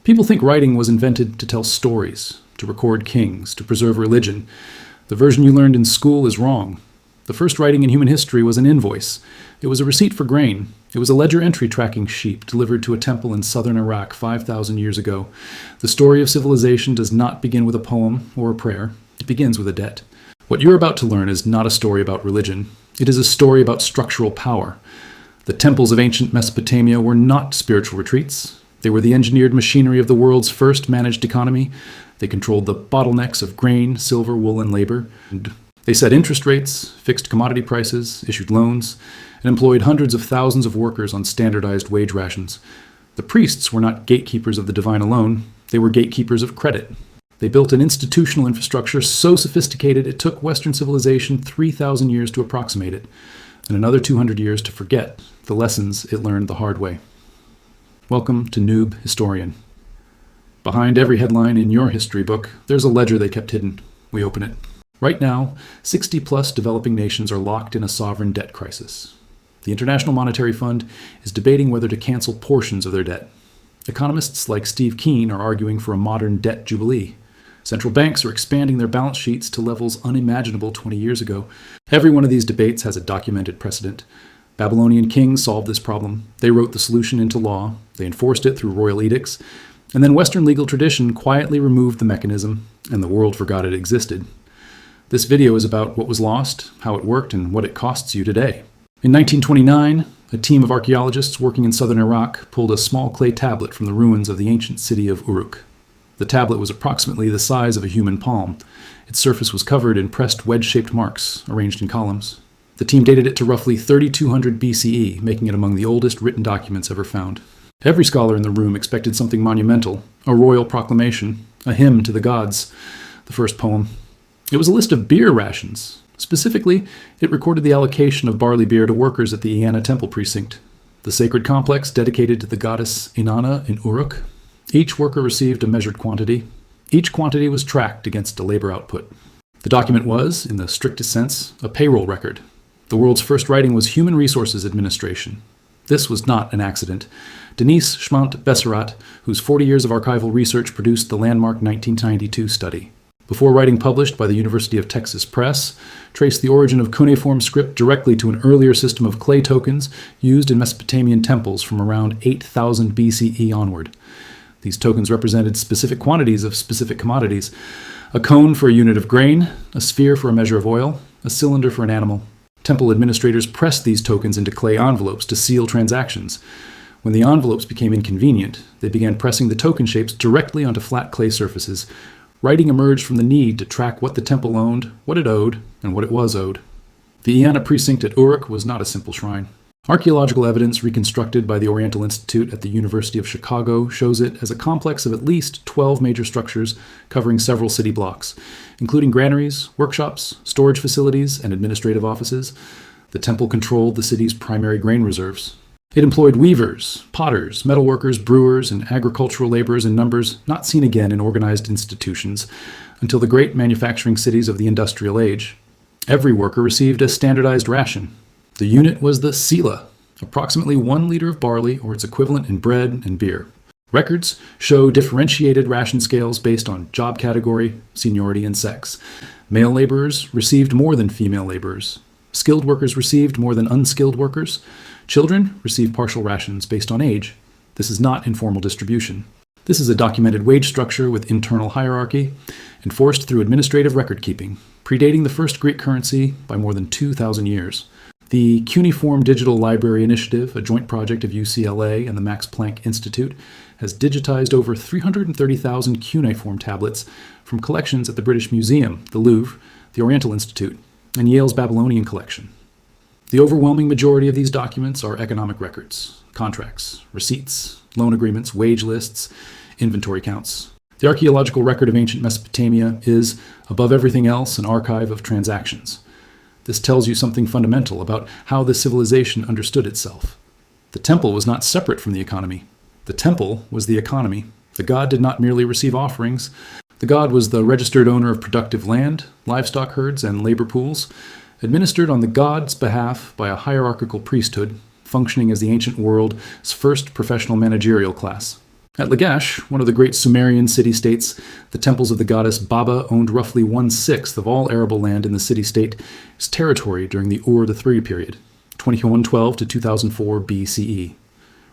People think writing was invented to tell stories, to record kings, to preserve religion. The version you learned in school is wrong. The first writing in human history was an invoice. It was a receipt for grain. It was a ledger entry tracking sheep delivered to a temple in southern Iraq 5,000 years ago. The story of civilization does not begin with a poem or a prayer. It begins with a debt. What you're about to learn is not a story about religion. It is a story about structural power. The temples of ancient Mesopotamia were not spiritual retreats. They were the engineered machinery of the world's first managed economy. They controlled the bottlenecks of grain, silver, wool, and labor. They set interest rates, fixed commodity prices, issued loans, and employed hundreds of thousands of workers on standardized wage rations. The priests were not gatekeepers of the divine alone. They were gatekeepers of credit. They built an institutional infrastructure so sophisticated it took Western civilization 3,000 years to approximate it, and another 200 years to forget the lessons it learned the hard way. Welcome to Noob Historian. Behind every headline in your history book, there's a ledger they kept hidden. We open it. Right now, 60-plus developing nations are locked in a sovereign debt crisis. The International Monetary Fund is debating whether to cancel portions of their debt. Economists like Steve Keen are arguing for a modern debt jubilee. Central banks are expanding their balance sheets to levels unimaginable 20 years ago. Every one of these debates has a documented precedent. Babylonian kings solved this problem. They wrote the solution into law. They enforced it through royal edicts. And then Western legal tradition quietly removed the mechanism, and the world forgot it existed. This video is about what was lost, how it worked, and what it costs you today. In 1929, a team of archaeologists working in southern Iraq pulled a small clay tablet from the ruins of the ancient city of Uruk. The tablet was approximately the size of a human palm. Its surface was covered in pressed wedge-shaped marks, arranged in columns. The team dated it to roughly 3200 BCE, making it among the oldest written documents ever found. Every scholar in the room expected something monumental, a royal proclamation, a hymn to the gods. The first poem. It was a list of beer rations. Specifically, it recorded the allocation of barley beer to workers at the Inanna temple precinct, the sacred complex dedicated to the goddess Inanna in Uruk. Each worker received a measured quantity. Each quantity was tracked against a labor output. The document was, in the strictest sense, a payroll record. The world's first writing was human resources administration. This was not an accident. Denise Schmant-Besserat, whose 40 years of archival research produced the landmark 1992 study. Before writing published by the University of Texas Press, traced the origin of cuneiform script directly to an earlier system of clay tokens used in Mesopotamian temples from around 8000 BCE onward. These tokens represented specific quantities of specific commodities: a cone for a unit of grain, a sphere for a measure of oil, a cylinder for an animal. Temple administrators pressed these tokens into clay envelopes to seal transactions. When the envelopes became inconvenient, they began pressing the token shapes directly onto flat clay surfaces. Writing emerged from the need to track what the temple owned, what it owed, and what it was owed. The Inanna precinct at Uruk was not a simple shrine. Archaeological evidence reconstructed by the Oriental Institute at the University of Chicago shows it as a complex of at least 12 major structures covering several city blocks, including granaries, workshops, storage facilities, and administrative offices. The temple controlled the city's primary grain reserves. It employed weavers, potters, metalworkers, brewers, and agricultural laborers in numbers not seen again in organized institutions until the great manufacturing cities of the industrial age. Every worker received a standardized ration. The unit was the sila, approximately 1 liter of barley or its equivalent in bread and beer. Records show differentiated ration scales based on job category, seniority, and sex. Male laborers received more than female laborers. Skilled workers received more than unskilled workers. Children received partial rations based on age. This is not informal distribution. This is a documented wage structure with internal hierarchy, enforced through administrative record-keeping, predating the first Greek currency by more than 2,000 years. The Cuneiform Digital Library Initiative, a joint project of UCLA and the Max Planck Institute, has digitized over 330,000 cuneiform tablets from collections at the British Museum, the Louvre, the Oriental Institute, and Yale's Babylonian collection. The overwhelming majority of these documents are economic records, contracts, receipts, loan agreements, wage lists, inventory counts. The archaeological record of ancient Mesopotamia is, above everything else, an archive of transactions. This tells you something fundamental about how the civilization understood itself. The temple was not separate from the economy. The temple was the economy. The god did not merely receive offerings. The god was the registered owner of productive land, livestock herds, and labor pools, administered on the god's behalf by a hierarchical priesthood, functioning as the ancient world's first professional managerial class. At Lagash, one of the great Sumerian city-states, the temples of the goddess Baba owned roughly 1/6 of all arable land in the city-state's territory during the Ur III period, 2112 to 2004 BCE.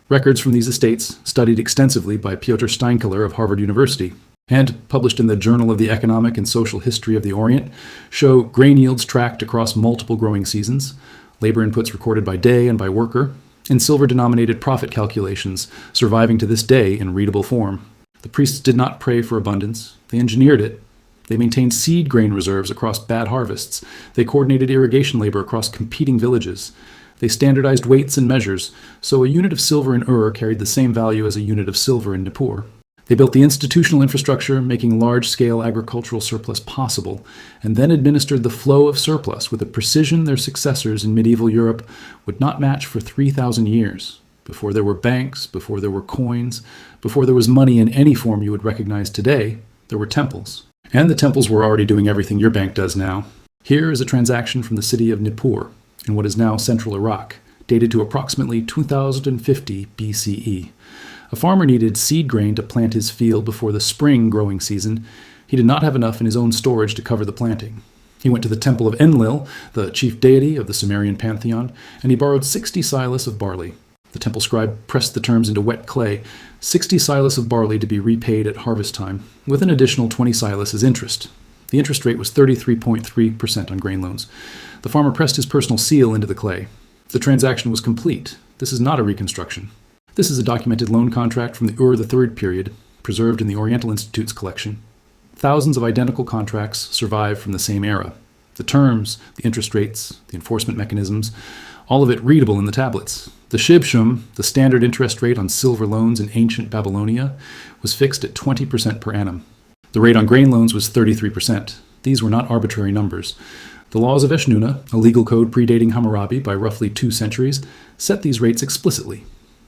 Records from these estates, studied extensively by Piotr Steinkeller of Harvard University, and published in the Journal of the Economic and Social History of the Orient, show grain yields tracked across multiple growing seasons, labor inputs recorded by day and by worker, and silver-denominated profit calculations surviving to this day in readable form. The priests did not pray for abundance. They engineered it. They maintained seed grain reserves across bad harvests. They coordinated irrigation labor across competing villages. They standardized weights and measures, so a unit of silver in Ur carried the same value as a unit of silver in Nippur. They built the institutional infrastructure, making large-scale agricultural surplus possible, and then administered the flow of surplus with a precision their successors in medieval Europe would not match for 3,000 years, before there were banks, before there were coins, before there was money in any form you would recognize today. There were temples. And the temples were already doing everything your bank does now. Here is a transaction from the city of Nippur, in what is now central Iraq, dated to approximately 2050 BCE. A farmer needed seed grain to plant his field before the spring growing season. He did not have enough in his own storage to cover the planting. He went to the temple of Enlil, the chief deity of the Sumerian pantheon, and he borrowed 60 silas of barley. The temple scribe pressed the terms into wet clay, 60 silas of barley to be repaid at harvest time, with an additional 20 silas as interest. The interest rate was 33.3% on grain loans. The farmer pressed his personal seal into the clay. The transaction was complete. This is not a reconstruction. This is a documented loan contract from the Ur III period, preserved in the Oriental Institute's collection. Thousands of identical contracts survive from the same era. The terms, the interest rates, the enforcement mechanisms, all of it readable in the tablets. The shibshum, the standard interest rate on silver loans in ancient Babylonia, was fixed at 20% per annum. The rate on grain loans was 33%. These were not arbitrary numbers. The laws of Eshnunna, a legal code predating Hammurabi by roughly 2 centuries, set these rates explicitly.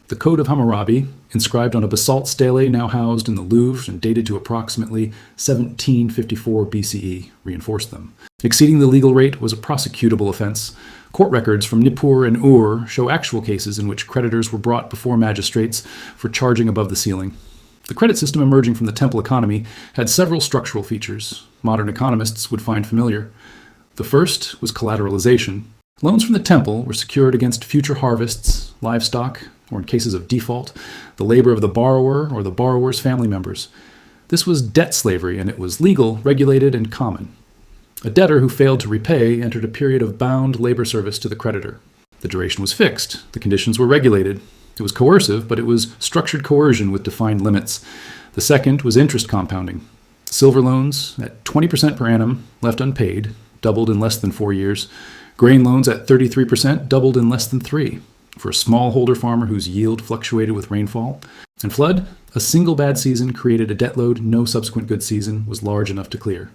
The Code of Hammurabi, inscribed on a basalt stele now housed in the Louvre and dated to approximately 1754 BCE, reinforced them. Exceeding the legal rate was a prosecutable offense. Court records from Nippur and Ur show actual cases in which creditors were brought before magistrates for charging above the ceiling. The credit system emerging from the temple economy had several structural features modern economists would find familiar. The first was collateralization. Loans from the temple were secured against future harvests, livestock, or in cases of default, the labor of the borrower or the borrower's family members. This was debt slavery, and it was legal, regulated, and common. A debtor who failed to repay entered a period of bound labor service to the creditor. The duration was fixed. The conditions were regulated. It was coercive, but it was structured coercion with defined limits. The second was interest compounding. Silver loans at 20% per annum, left unpaid, doubled in less than 4 years. Grain loans at 33%, doubled in less than 3. For a smallholder farmer whose yield fluctuated with rainfall. And flood, a single bad season created a debt load no subsequent good season was large enough to clear.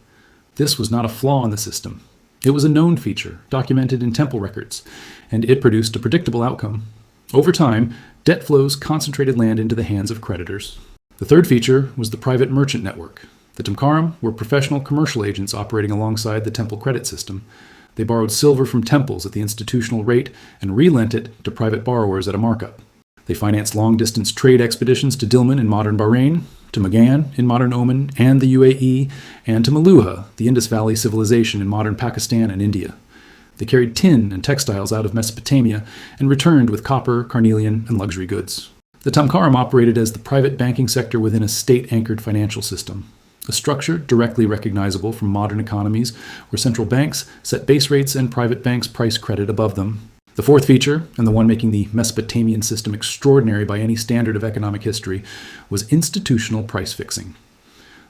This was not a flaw in the system. It was a known feature, documented in temple records, and it produced a predictable outcome. Over time, debt flows concentrated land into the hands of creditors. The third feature was the private merchant network. The Tamkarim were professional commercial agents operating alongside the temple credit system. They borrowed silver from temples at the institutional rate and relent it to private borrowers at a markup. They financed long-distance trade expeditions to Dilmun in modern Bahrain, to Magan in modern Oman and the UAE, and to Maluha, the Indus Valley civilization in modern Pakistan and India. They carried tin and textiles out of Mesopotamia and returned with copper, carnelian, and luxury goods. The Tamkarim operated as the private banking sector within a state-anchored financial system. A structure directly recognizable from modern economies where central banks set base rates and private banks price credit above them. The fourth feature, and the one making the Mesopotamian system extraordinary by any standard of economic history, was institutional price fixing.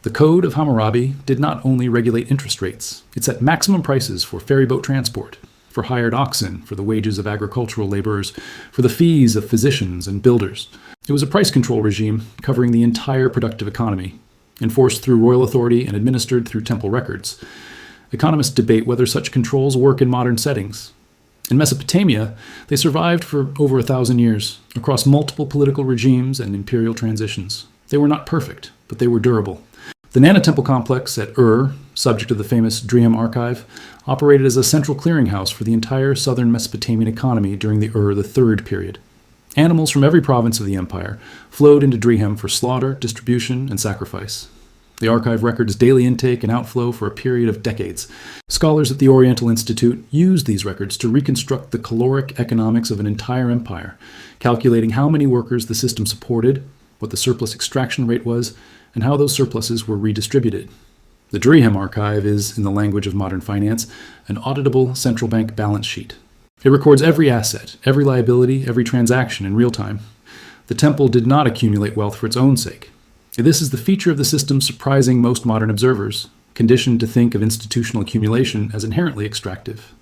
The Code of Hammurabi did not only regulate interest rates, it set maximum prices for ferryboat transport, for hired oxen, for the wages of agricultural laborers, for the fees of physicians and builders. It was a price control regime covering the entire productive economy, enforced through royal authority and administered through temple records. Economists debate whether such controls work in modern settings. In Mesopotamia, they survived for over 1,000 years, across multiple political regimes and imperial transitions. They were not perfect, but they were durable. The Nana Temple complex at Ur, subject to the famous Driam archive, operated as a central clearinghouse for the entire southern Mesopotamian economy during the Ur III period. Animals from every province of the empire flowed into Drehem for slaughter, distribution, and sacrifice. The archive records daily intake and outflow for a period of decades. Scholars at the Oriental Institute used these records to reconstruct the caloric economics of an entire empire, calculating how many workers the system supported, what the surplus extraction rate was, and how those surpluses were redistributed. The Drehem archive is, in the language of modern finance, an auditable central bank balance sheet. It records every asset, every liability, every transaction in real time. The temple did not accumulate wealth for its own sake. This is the feature of the system surprising most modern observers, conditioned to think of institutional accumulation as inherently extractive.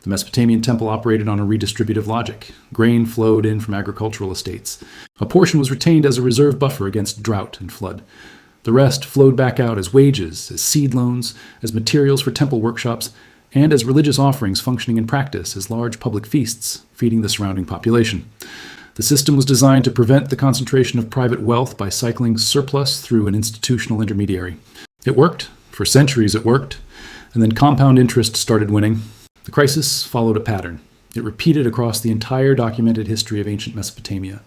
The Mesopotamian temple operated on a redistributive logic. Grain flowed in from agricultural estates. A portion was retained as a reserve buffer against drought and flood. The rest flowed back out as wages, as seed loans, as materials for temple workshops, and as religious offerings functioning in practice as large public feasts, feeding the surrounding population. The system was designed to prevent the concentration of private wealth by cycling surplus through an institutional intermediary. It worked. For centuries it worked. And then compound interest started winning. The crisis followed a pattern. It repeated across the entire documented history of ancient Mesopotamia.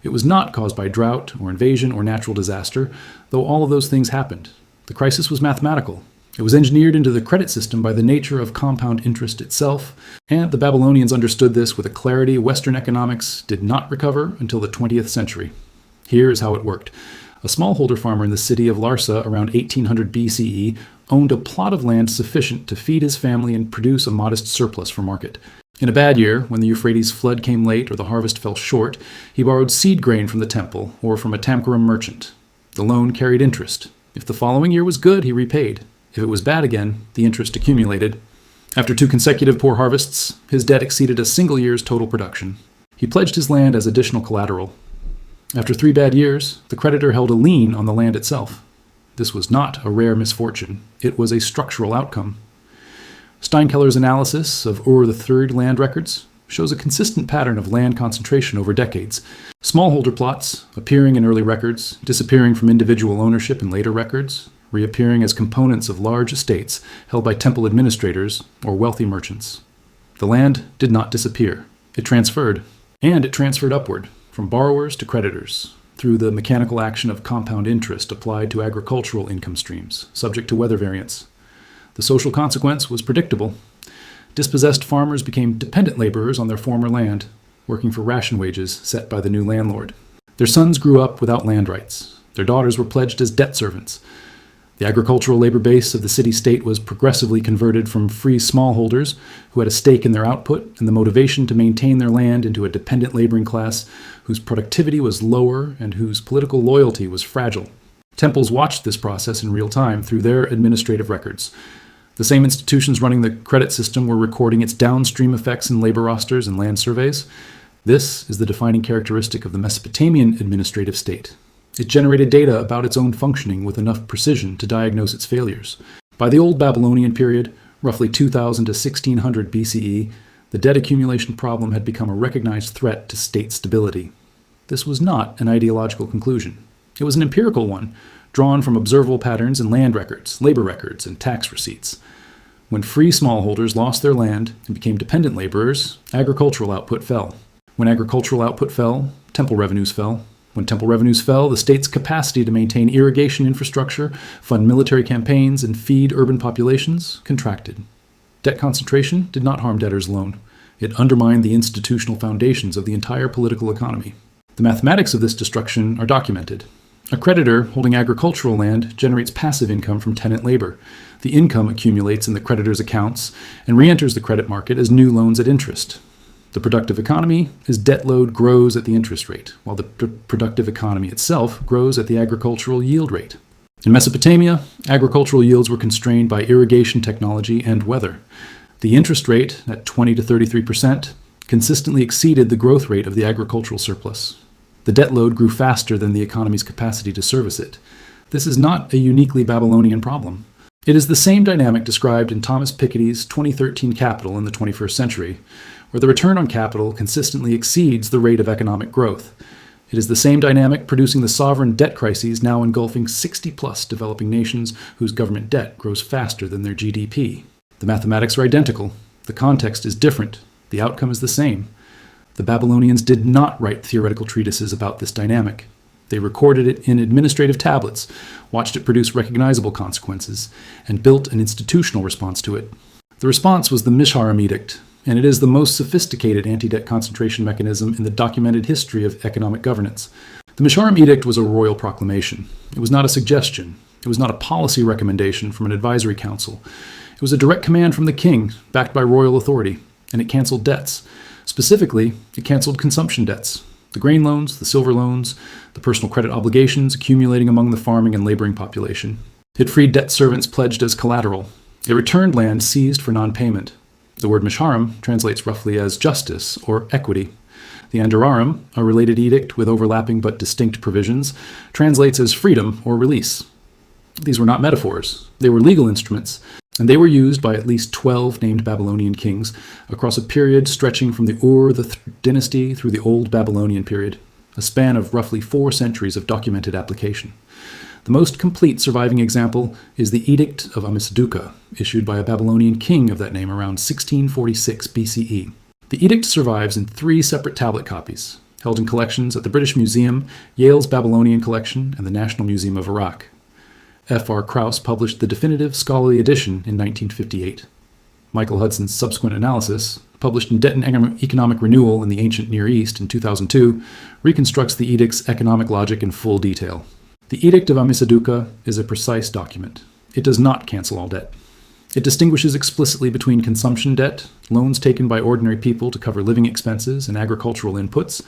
It was not caused by drought or invasion or natural disaster, though all of those things happened. The crisis was mathematical. It was engineered into the credit system by the nature of compound interest itself, and the Babylonians understood this with a clarity Western economics did not recover until the 20th century. Here is how it worked. A smallholder farmer in the city of Larsa around 1800 BCE owned a plot of land sufficient to feed his family and produce a modest surplus for market. In a bad year, when the Euphrates flood came late or the harvest fell short, he borrowed seed grain from the temple or from a Tamkaram merchant. The loan carried interest. If the following year was good, he repaid. If it was bad again, the interest accumulated. After 2 consecutive poor harvests, his debt exceeded a single year's total production. He pledged his land as additional collateral. After 3 bad years, the creditor held a lien on the land itself. This was not a rare misfortune. It was a structural outcome. Steinkeller's analysis of Ur III land records shows a consistent pattern of land concentration over decades. Smallholder plots, appearing in early records, disappearing from individual ownership in later records, reappearing as components of large estates held by temple administrators or wealthy merchants. The land did not disappear. It transferred, and it transferred upward, from borrowers to creditors, through the mechanical action of compound interest applied to agricultural income streams, subject to weather variance. The social consequence was predictable. Dispossessed farmers became dependent laborers on their former land, working for ration wages set by the new landlord. Their sons grew up without land rights. Their daughters were pledged as debt servants. The agricultural labor base of the city-state was progressively converted from free smallholders who had a stake in their output and the motivation to maintain their land into a dependent laboring class whose productivity was lower and whose political loyalty was fragile. Temples watched this process in real time through their administrative records. The same institutions running the credit system were recording its downstream effects in labor rosters and land surveys. This is the defining characteristic of the Mesopotamian administrative state. It generated data about its own functioning with enough precision to diagnose its failures. By the Old Babylonian period, roughly 2000 to 1600 BCE, the debt accumulation problem had become a recognized threat to state stability. This was not an ideological conclusion. It was an empirical one, drawn from observable patterns in land records, labor records, and tax receipts. When free smallholders lost their land and became dependent laborers, agricultural output fell. When agricultural output fell, temple revenues fell. When temple revenues fell, the state's capacity to maintain irrigation infrastructure, fund military campaigns, and feed urban populations contracted. Debt concentration did not harm debtors alone. It undermined the institutional foundations of the entire political economy. The mathematics of this destruction are documented. A creditor holding agricultural land generates passive income from tenant labor. The income accumulates in the creditor's accounts and re-enters the credit market as new loans at interest. The productive economy, as debt load grows at the interest rate, while the productive economy itself grows at the agricultural yield rate. In Mesopotamia, agricultural yields were constrained by irrigation technology and weather. The interest rate, at 20 to 33%, consistently exceeded the growth rate of the agricultural surplus. The debt load grew faster than the economy's capacity to service it. This is not a uniquely Babylonian problem. It is the same dynamic described in Thomas Piketty's 2013 Capital in the 21st Century, where the return on capital consistently exceeds the rate of economic growth. It is the same dynamic producing the sovereign debt crises now engulfing 60-plus developing nations whose government debt grows faster than their GDP. The mathematics are identical. The context is different. The outcome is the same. The Babylonians did not write theoretical treatises about this dynamic. They recorded it in administrative tablets, watched it produce recognizable consequences, and built an institutional response to it. The response was the misharum edict, and it is the most sophisticated anti-debt concentration mechanism in the documented history of economic governance. The misharum edict was a royal proclamation. It was not a suggestion. It was not a policy recommendation from an advisory council. It was a direct command from the king, backed by royal authority, and it canceled debts. Specifically, it canceled consumption debts, the grain loans, the silver loans, the personal credit obligations accumulating among the farming and laboring population. It freed debt servants pledged as collateral. It returned land seized for non-payment. The word misharum translates roughly as justice or equity. The andurarum, a related edict with overlapping but distinct provisions, translates as freedom or release. These were not metaphors. They were legal instruments, and they were used by at least 12 named Babylonian kings across a period stretching from the Ur dynasty through the Old Babylonian period, a span of roughly 4 centuries of documented application. The most complete surviving example is the Edict of Amisaduqa, issued by a Babylonian king of that name around 1646 BCE. The edict survives in 3 separate tablet copies, held in collections at the British Museum, Yale's Babylonian Collection, and the National Museum of Iraq. F.R. Krauss published the definitive scholarly edition in 1958. Michael Hudson's subsequent analysis, published in Debt and Economic Renewal in the Ancient Near East in 2002, reconstructs the edict's economic logic in full detail. The Edict of Amisaduqa is a precise document. It does not cancel all debt. It distinguishes explicitly between consumption debt, loans taken by ordinary people to cover living expenses and agricultural inputs,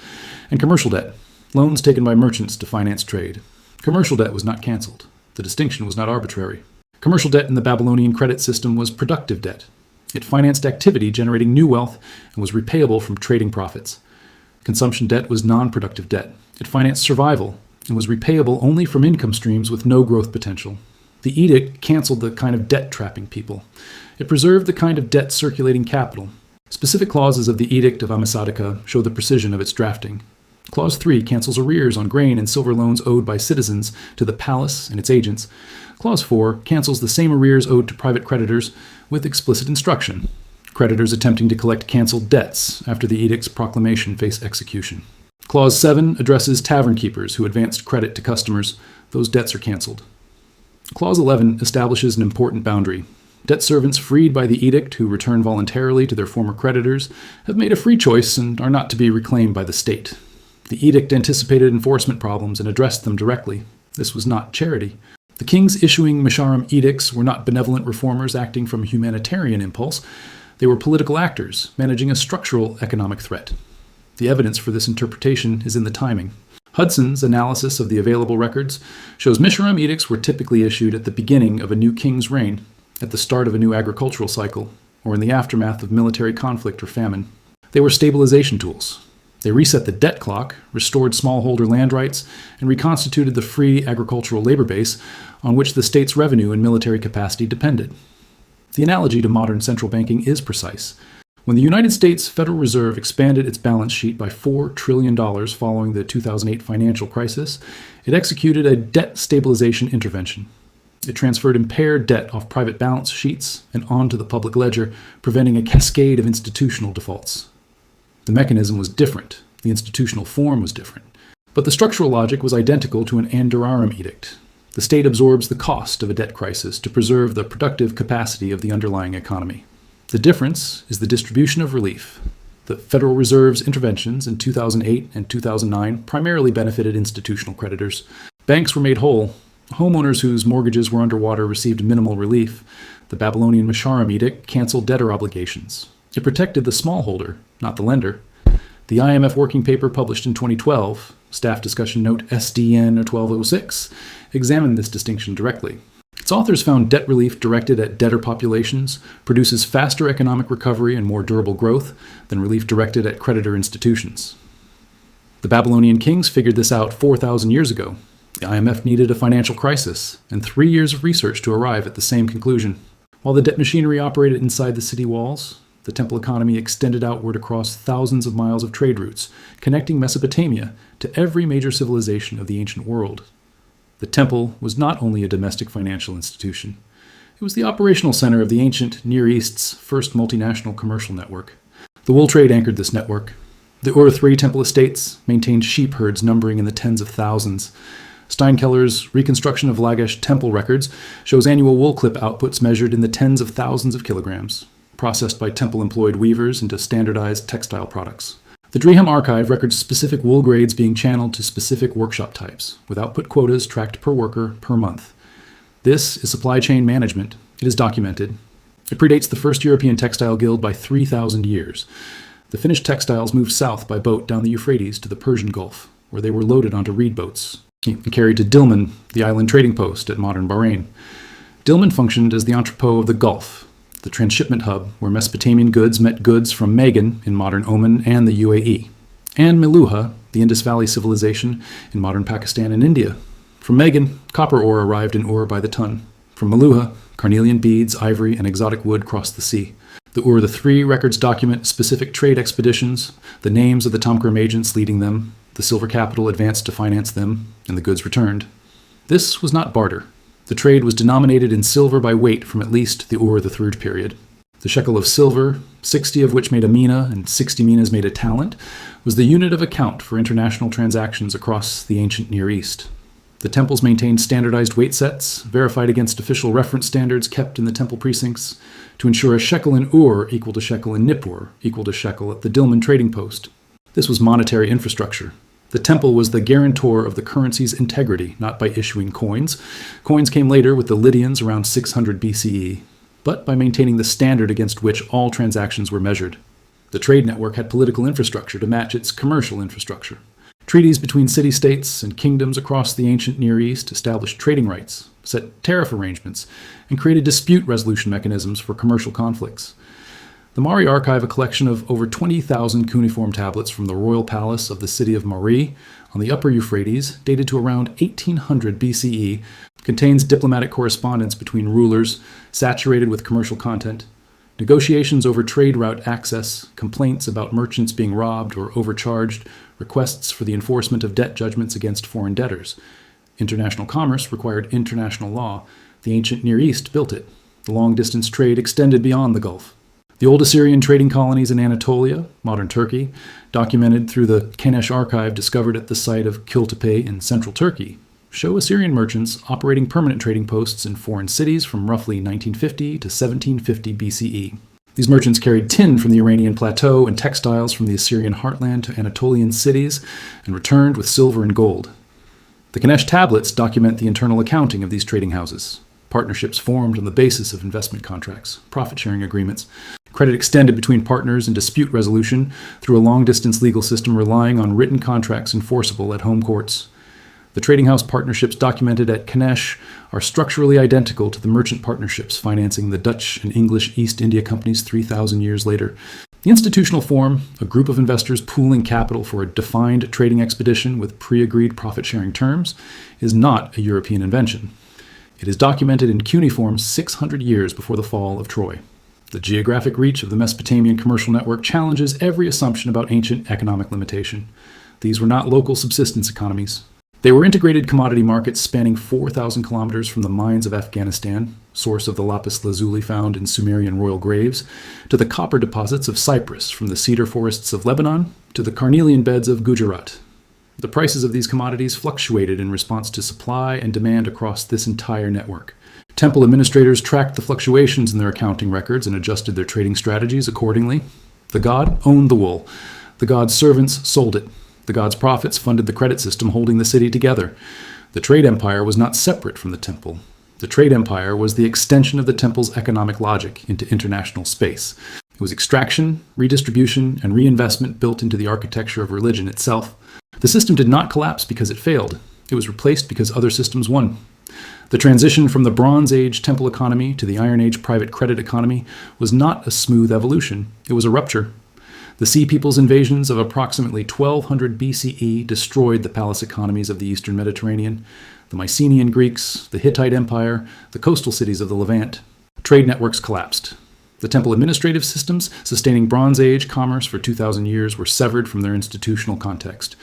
and commercial debt, loans taken by merchants to finance trade. Commercial debt was not canceled. The distinction was not arbitrary. Commercial debt in the Babylonian credit system was productive debt. It financed activity generating new wealth and was repayable from trading profits. Consumption debt was non-productive debt. It financed survival and was repayable only from income streams with no growth potential. The edict canceled the kind of debt trapping people. It preserved the kind of debt circulating capital. Specific clauses of the Edict of Amisaduqa show the precision of its drafting. Clause 3 cancels arrears on grain and silver loans owed by citizens to the palace and its agents. Clause 4 cancels the same arrears owed to private creditors with explicit instruction. Creditors attempting to collect canceled debts after the edict's proclamation face execution. Clause 7 addresses tavern keepers who advanced credit to customers. Those debts are canceled. Clause 11 establishes an important boundary. Debt servants freed by the edict who return voluntarily to their former creditors have made a free choice and are not to be reclaimed by the state. The edict anticipated enforcement problems and addressed them directly. This was not charity. The kings issuing misharum edicts were not benevolent reformers acting from a humanitarian impulse. They were political actors managing a structural economic threat. The evidence for this interpretation is in the timing. Hudson's analysis of the available records shows misharum edicts were typically issued at the beginning of a new king's reign, at the start of a new agricultural cycle, or in the aftermath of military conflict or famine. They were stabilization tools. They reset the debt clock, restored smallholder land rights, and reconstituted the free agricultural labor base on which the state's revenue and military capacity depended. The analogy to modern central banking is precise. When the United States Federal Reserve expanded its balance sheet by $4 trillion following the 2008 financial crisis, it executed a debt stabilization intervention. It transferred impaired debt off private balance sheets and onto the public ledger, preventing a cascade of institutional defaults. The mechanism was different. The institutional form was different. But the structural logic was identical to an andurarum edict. The state absorbs the cost of a debt crisis to preserve the productive capacity of the underlying economy. The difference is the distribution of relief. The Federal Reserve's interventions in 2008 and 2009 primarily benefited institutional creditors. Banks were made whole. Homeowners whose mortgages were underwater received minimal relief. The Babylonian misharum edict canceled debtor obligations. It protected the smallholder, not the lender. The IMF working paper published in 2012, Staff Discussion Note SDN 1206, examined this distinction directly. Its authors found debt relief directed at debtor populations produces faster economic recovery and more durable growth than relief directed at creditor institutions. The Babylonian kings figured this out 4,000 years ago. The IMF needed a financial crisis and 3 years of research to arrive at the same conclusion. While the debt machinery operated inside the city walls, the temple economy extended outward across thousands of miles of trade routes, connecting Mesopotamia to every major civilization of the ancient world. The temple was not only a domestic financial institution, it was the operational center of the ancient Near East's first multinational commercial network. The wool trade anchored this network. The Ur III temple estates maintained sheep herds numbering in the tens of thousands. Steinkeller's reconstruction of Lagash temple records shows annual wool clip outputs measured in the tens of thousands of kilograms, processed by temple-employed weavers into standardized textile products. The Dreham archive records specific wool grades being channeled to specific workshop types, with output quotas tracked per worker per month. This is supply chain management. It is documented. It predates the first European textile guild by 3,000 years. The finished textiles moved south by boat down the Euphrates to the Persian Gulf, where they were loaded onto reed boats and carried to Dilmun, the island trading post at modern Bahrain. Dilmun functioned as the entrepot of the Gulf, the transshipment hub where Mesopotamian goods met goods from Magan in modern Oman and the UAE, and Meluha, the Indus Valley civilization in modern Pakistan and India. From Magan, copper ore arrived in Ur by the ton. From Meluha, carnelian beads, ivory, and exotic wood crossed the sea. The Ur III records document specific trade expeditions, the names of the Tomkram agents leading them, the silver capital advanced to finance them, and the goods returned. This was not barter. The trade was denominated in silver by weight from at least the Ur III period. The shekel of silver, 60 of which made a mina and 60 minas made a talent, was the unit of account for international transactions across the ancient Near East. The temples maintained standardized weight sets, verified against official reference standards kept in the temple precincts, to ensure a shekel in Ur equal to shekel in Nippur equal to shekel at the Dilmun trading post. This was monetary infrastructure. The temple was the guarantor of the currency's integrity, not by issuing coins. Coins came later with the Lydians around 600 BCE, but by maintaining the standard against which all transactions were measured. The trade network had political infrastructure to match its commercial infrastructure. Treaties between city-states and kingdoms across the ancient Near East established trading rights, set tariff arrangements, and created dispute resolution mechanisms for commercial conflicts. The Mari archive, a collection of over 20,000 cuneiform tablets from the royal palace of the city of Mari on the upper Euphrates, dated to around 1800 BCE, contains diplomatic correspondence between rulers, saturated with commercial content, negotiations over trade route access, complaints about merchants being robbed or overcharged, requests for the enforcement of debt judgments against foreign debtors. International commerce required international law. The ancient Near East built it. The long-distance trade extended beyond the Gulf. The old Assyrian trading colonies in Anatolia, modern Turkey, documented through the Kenesh archive discovered at the site of Kültepe in central Turkey, show Assyrian merchants operating permanent trading posts in foreign cities from roughly 1950 to 1750 BCE. These merchants carried tin from the Iranian plateau and textiles from the Assyrian heartland to Anatolian cities and returned with silver and gold. The Kenesh tablets document the internal accounting of these trading houses. Partnerships formed on the basis of investment contracts, profit-sharing agreements, credit extended between partners, and dispute resolution through a long-distance legal system relying on written contracts enforceable at home courts. The trading house partnerships documented at Kenesh are structurally identical to the merchant partnerships financing the Dutch and English East India Companies 3,000 years later. The institutional form, a group of investors pooling capital for a defined trading expedition with pre-agreed profit-sharing terms, is not a European invention. It is documented in cuneiform 600 years before the fall of Troy. The geographic reach of the Mesopotamian commercial network challenges every assumption about ancient economic limitation. These were not local subsistence economies. They were integrated commodity markets spanning 4,000 kilometers from the mines of Afghanistan, source of the lapis lazuli found in Sumerian royal graves, to the copper deposits of Cyprus, from the cedar forests of Lebanon to the carnelian beds of Gujarat. The prices of these commodities fluctuated in response to supply and demand across this entire network. Temple administrators tracked the fluctuations in their accounting records and adjusted their trading strategies accordingly. The god owned the wool. The god's servants sold it. The god's profits funded the credit system holding the city together. The trade empire was not separate from the temple. The trade empire was the extension of the temple's economic logic into international space. It was extraction, redistribution, and reinvestment built into the architecture of religion itself. The system did not collapse because it failed. It was replaced because other systems won. The transition from the Bronze Age temple economy to the Iron Age private credit economy was not a smooth evolution. It was a rupture. The Sea People's invasions of approximately 1200 BCE destroyed the palace economies of the eastern Mediterranean, the Mycenaean Greeks, the Hittite Empire, the coastal cities of the Levant. Trade networks collapsed. The temple administrative systems sustaining Bronze Age commerce for 2,000 years were severed from their institutional context.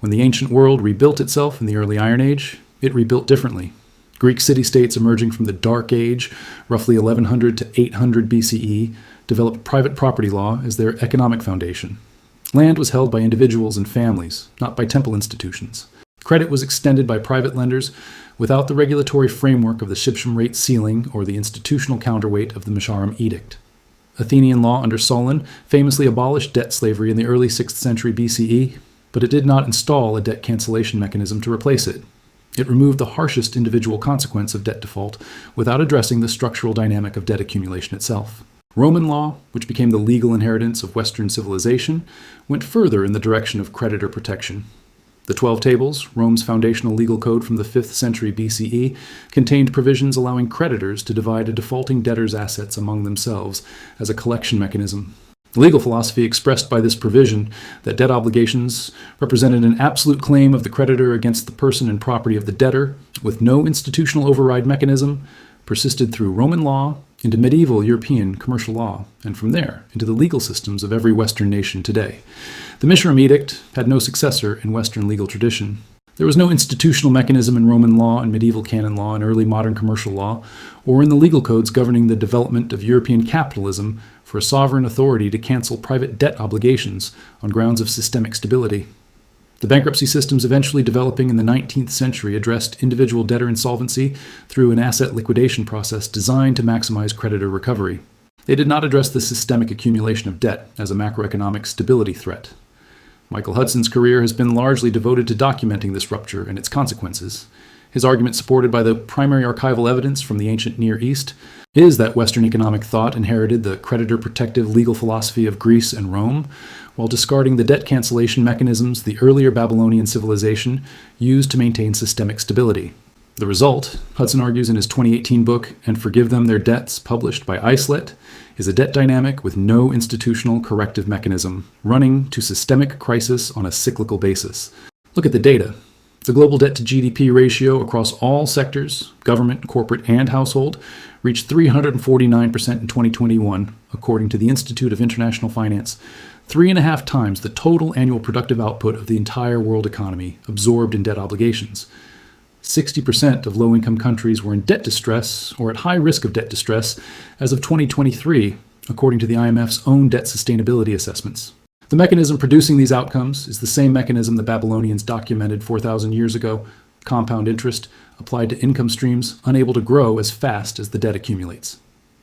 When the ancient world rebuilt itself in the early Iron Age, it rebuilt differently. Greek city-states emerging from the Dark Age, roughly 1100 to 800 BCE, developed private property law as their economic foundation. Land was held by individuals and families, not by temple institutions. Credit was extended by private lenders without the regulatory framework of the Shipsham rate ceiling or the institutional counterweight of the misharum edict. Athenian law under Solon famously abolished debt slavery in the early 6th century BCE, but it did not install a debt cancellation mechanism to replace it. It removed the harshest individual consequence of debt default without addressing the structural dynamic of debt accumulation itself. Roman law, which became the legal inheritance of Western civilization, went further in the direction of creditor protection. The 12 Tables, Rome's foundational legal code from the 5th century BCE, contained provisions allowing creditors to divide a defaulting debtor's assets among themselves as a collection mechanism. The legal philosophy expressed by this provision, that debt obligations represented an absolute claim of the creditor against the person and property of the debtor, with no institutional override mechanism, persisted through Roman law into medieval European commercial law, and from there into the legal systems of every Western nation today. The misharum edict had no successor in Western legal tradition. There was no institutional mechanism in Roman law and medieval canon law and early modern commercial law, or in the legal codes governing the development of European capitalism for a sovereign authority to cancel private debt obligations on grounds of systemic stability. The bankruptcy systems eventually developing in the 19th century addressed individual debtor insolvency through an asset liquidation process designed to maximize creditor recovery. They did not address the systemic accumulation of debt as a macroeconomic stability threat. Michael Hudson's career has been largely devoted to documenting this rupture and its consequences. His argument, supported by the primary archival evidence from the ancient Near East, is that Western economic thought inherited the creditor-protective legal philosophy of Greece and Rome, while discarding the debt cancellation mechanisms the earlier Babylonian civilization used to maintain systemic stability. The result, Hudson argues in his 2018 book, And Forgive Them Their Debts, published by Icelet, is a debt dynamic with no institutional corrective mechanism, running to systemic crisis on a cyclical basis. Look at the data. The global debt to GDP ratio across all sectors, government, corporate, and household, reached 349% in 2021, according to the Institute of International Finance, 3.5 times the total annual productive output of the entire world economy absorbed in debt obligations. 60% of low-income countries were in debt distress or at high risk of debt distress as of 2023, according to the IMF's own debt sustainability assessments. The mechanism producing these outcomes is the same mechanism the Babylonians documented 4,000 years ago: compound interest applied to income streams unable to grow as fast as the debt accumulates.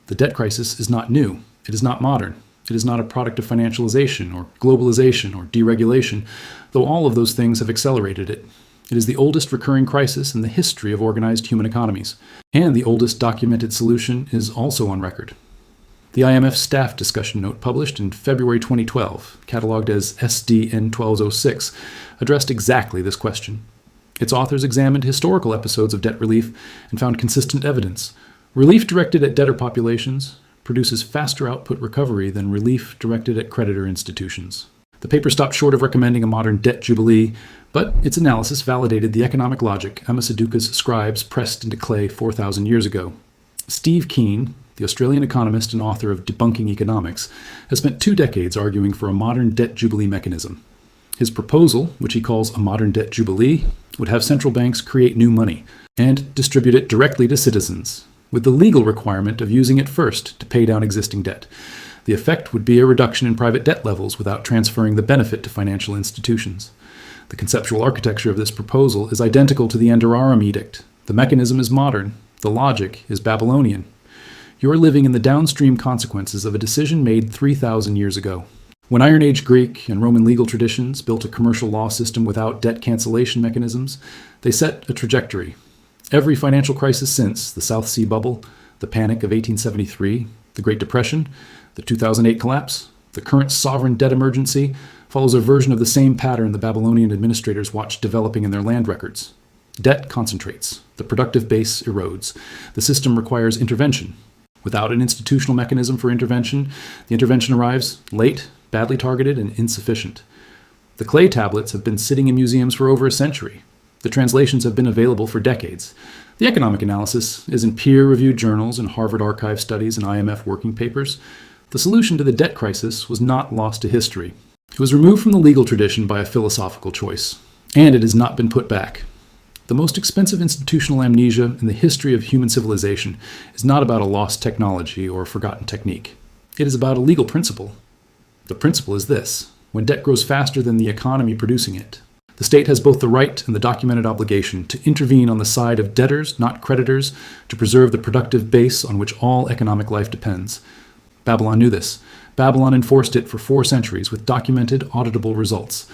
The debt crisis is not new. It is not modern. It is not a product of financialization or globalization or deregulation, though all of those things have accelerated it. It is the oldest recurring crisis in the history of organized human economies, and the oldest documented solution is also on record. The IMF staff discussion note published in February 2012, catalogued as SDN 1206, addressed exactly this question. Its authors examined historical episodes of debt relief and found consistent evidence. Relief directed at debtor populations produces faster output recovery than relief directed at creditor institutions. The paper stopped short of recommending a modern debt jubilee, but its analysis validated the economic logic Amasaduka's scribes pressed into clay 4,000 years ago. Steve Keen, the Australian economist and author of Debunking Economics, has spent 2 decades arguing for a modern debt jubilee mechanism. His proposal, which he calls a modern debt jubilee, would have central banks create new money and distribute it directly to citizens, with the legal requirement of using it first to pay down existing debt. The effect would be a reduction in private debt levels without transferring the benefit to financial institutions. The conceptual architecture of this proposal is identical to the Andararam Edict. The mechanism is modern. The logic is Babylonian. You are living in the downstream consequences of a decision made 3,000 years ago. When Iron Age Greek and Roman legal traditions built a commercial law system without debt cancellation mechanisms, they set a trajectory. Every financial crisis since, the South Sea Bubble, the Panic of 1873, the Great Depression, the 2008 collapse, the current sovereign debt emergency, follows a version of the same pattern the Babylonian administrators watched developing in their land records. Debt concentrates. The productive base erodes. The system requires intervention. Without an institutional mechanism for intervention, the intervention arrives late, badly targeted, and insufficient. The clay tablets have been sitting in museums for over a century. The translations have been available for decades. The economic analysis is in peer-reviewed journals and Harvard Archive studies and IMF working papers. The solution to the debt crisis was not lost to history. It was removed from the legal tradition by a philosophical choice, and it has not been put back. The most expensive institutional amnesia in the history of human civilization is not about a lost technology or a forgotten technique. It is about a legal principle. The principle is this: when debt grows faster than the economy producing it. The state has both the right and the documented obligation to intervene on the side of debtors, not creditors, to preserve the productive base on which all economic life depends. Babylon knew this. Babylon enforced it for 4 centuries with documented, auditable results.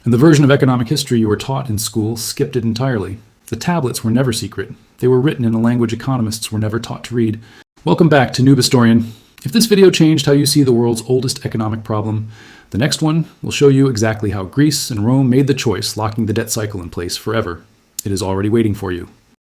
And the version of economic history you were taught in school skipped it entirely. The tablets were never secret. They were written in a language economists were never taught to read. Welcome back to Noob Historian. If this video changed how you see the world's oldest economic problem, the next one will show you exactly how Greece and Rome made the choice, locking the debt cycle in place forever. It is already waiting for you.